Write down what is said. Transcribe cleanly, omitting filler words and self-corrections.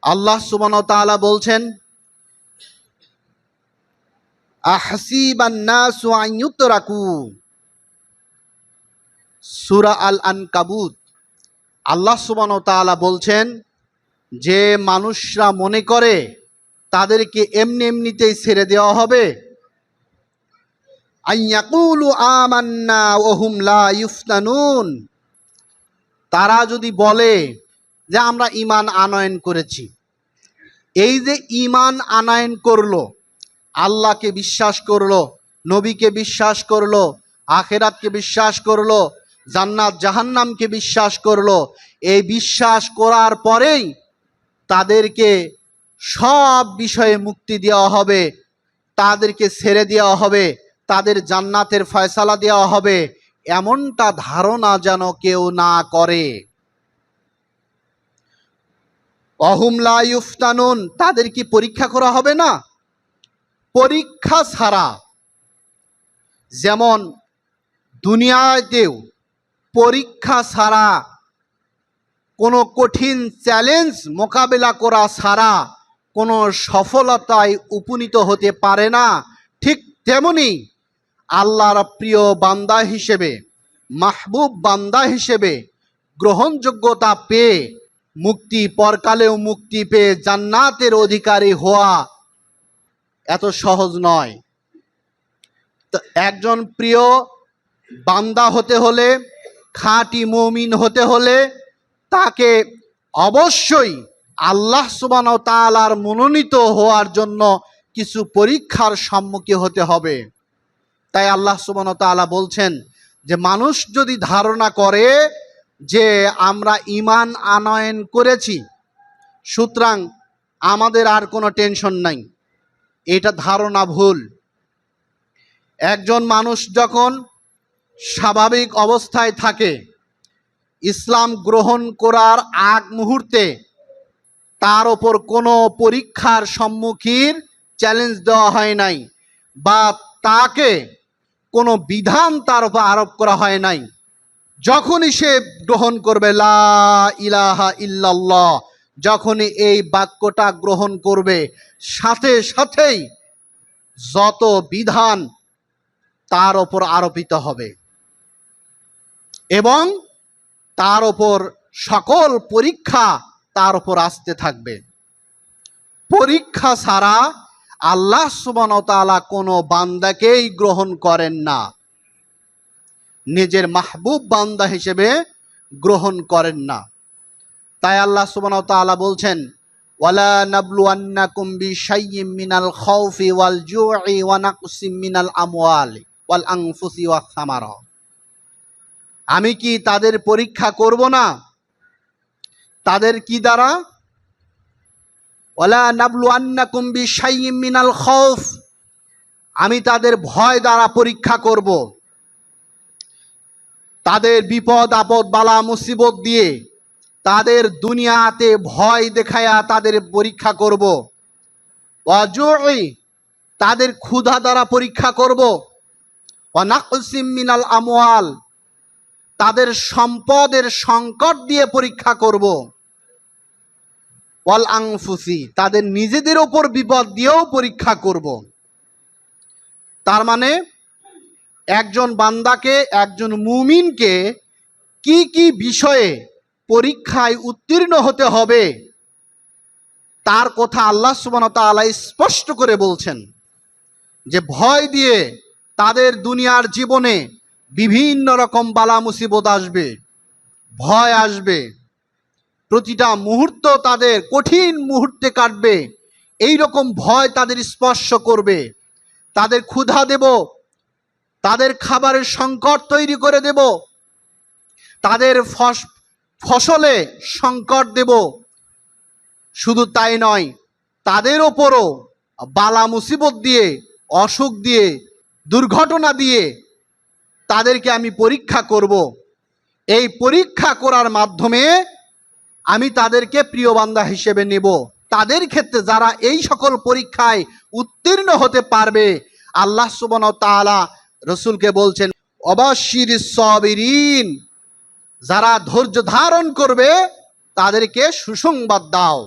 আল্লাহ সুবহানাহু ওয়া তাআলা বলছেন, আহসিবান নাসু আন ইউতরাকু, সূরা আল আনকাবুত। আল্লাহ সুবহানাহু ওয়া তাআলা বলছেন যে মানুষরা মনে করে তাদেরকে এমনি এমনিতেই ছেড়ে দেওয়া হবে। আইয়াকুলু আমান্না ওয়া হুম লা ইফতানুন, তারা যদি বলে যে আমরা ঈমান আনয়ন করেছি। এই যে ঈমান আনয়ন করলো, আল্লাহকে বিশ্বাস করলো, নবীকে বিশ্বাস করলো, আখিরাতকে বিশ্বাস করলো, জান্নাত জাহান্নামকে বিশ্বাস করলো, এই বিশ্বাস করার পরেই তাদেরকে সব বিষয়ে মুক্তি দেওয়া হবে, তাদেরকে ছেড়ে দেওয়া হবে, তাদের জান্নাতের ফয়সালা দেওয়া হবে, এমনটা ধারণা যেন কেউ না করে। অহুম লা ইফতানুন, তাদের কি পরীক্ষা করা হবে না? পরীক্ষা ছাড়া, যেমন দুনিয়াতেও পরীক্ষা ছাড়া, কোনো কঠিন চ্যালেঞ্জ মোকাবেলা করা ছাড়া কোনো সফলতায় উপনীত হতে পারে না, ঠিক তেমনি আল্লাহর প্রিয় বান্দা হিসেবে, মাহবুব বান্দা হিসেবে গ্রহণযোগ্যতা পেয়ে, মুক্তি পরকালেও মুক্তি পেয়ে জান্নাতের অধিকারী হওয়া এত সহজ নয়। তো একজন প্রিয় বান্দা হতে হলে, খাঁটি মুমিন হতে হলে, তাকে অবশ্যই আল্লাহ সুবহানাহু ওয়া তাআলার মনোনীত হওয়ার জন্য কিছু পরীক্ষার সম্মুখীন হতে হবে। তাই আল্লাহ সুবহানাহু ওয়া তাআলা বলছেন যে মানুষ যদি ধারণা করে যে আমরা ঈমান আনয়ন করেছি, সুতরাং আমাদের আর কোনো টেনশন নাই, এটা ধারণা ভুল। একজন মানুষ যখন স্বাভাবিক অবস্থায় থাকে, ইসলাম গ্রহণ করার আগ মুহূর্তে তার ওপর কোনো পরীক্ষার সম্মুখীন চ্যালেঞ্জ দেওয়া হয় নাই, বা তাকে কোনো বিধান তার উপর আরোপ করা হয় নাই। যখনই সে গ্রহণ করবে লা ইলাহা ইল্লাল্লাহ, যখনই এই বাক্যটা গ্রহণ করবে, সাথে সাথেই যত বিধান তার ওপর আরোপিত হবে এবং তার ওপর সকল পরীক্ষা তার ওপর আসতে থাকবে। পরীক্ষা ছাড়া আল্লাহ সুবহানাহু ওয়া তাআলা কোনো বান্দাকেই গ্রহণ করেন না, নিজের মাহবুব বান্দা হিসেবে গ্রহণ করেন না। তাই আল্লাহ সুবহানাহু ওয়া তাআলা বলছেন, ওয়ালা নাবলুয়ান্নাকুম বিশাইয়্যিম মিনাল খাউফি ওয়াল জু'i ওয়া নাকসিম মিনাল আমওয়ালি ওয়াল আনফুসি ওয়াস সামারা, আমি কি তাদের পরীক্ষা করব না? তাদের কি দ্বারা? ওয়ালা নাবলুয়ান্নাকুম বিশাইয়্যিম মিনাল খাউফ, আমি তাদের ভয় দ্বারা পরীক্ষা করব, তাদের বিপদ আপদ বালা মুসিবত দিয়ে, তাদের দুনিয়াতে ভয় দেখায়া তাদের পরীক্ষা করব। ওয়াজুই, তাদের ক্ষুধা দ্বারা পরীক্ষা করব। ওয়া নাকসিম মিনাল আমওয়াল, তাদের সম্পদের সংকট দিয়ে পরীক্ষা করব। ওয়াল আনফুসি, তাদের নিজেদের ওপর বিপদ দিয়েও পরীক্ষা করব। তার মানে একজন বান্দাকে, একজন মুমিনকে কি কি বিষয়ে পরীক্ষায় উত্তীর্ণ হতে হবে তার কথা আল্লাহ সুবহানাহু ওয়া তাআলা স্পষ্ট করে বলছেন, যে ভয় দিয়ে তাদের দুনিয়ার জীবনে বিভিন্ন রকম বালা মুসিবত আসবে, ভয় আসবে, প্রতিটা মুহূর্ত তাদের কঠিন মুহূর্তে কাটবে, এই রকম ভয় তাদের স্পর্শ করবে। তাদের ক্ষুধা দেব, তাদের খাবারের সংকট তৈরি করে দেব, তাদের ফসলে সংকট দেব। শুধু তাই নয়, তাদের ওপরও বালা মুসিবত দিয়ে, অসুখ দিয়ে, দুর্ঘটনা দিয়ে তাদেরকে আমি পরীক্ষা করব। এই পরীক্ষা করার মাধ্যমে আমি তাদেরকে প্রিয় বান্দা হিসেবে নেব। তাদের ক্ষেত্রে যারা এই সকল পরীক্ষায় উত্তীর্ণ হতে পারবে, আল্লাহ সুবহানাহু ওয়া তাআলা রসুলকে বলছেন, অবাশশিরিস সাবিরিন, যারা ধৈর্য ধারণ করবে তাদেরকে সুসংবাদ দাও।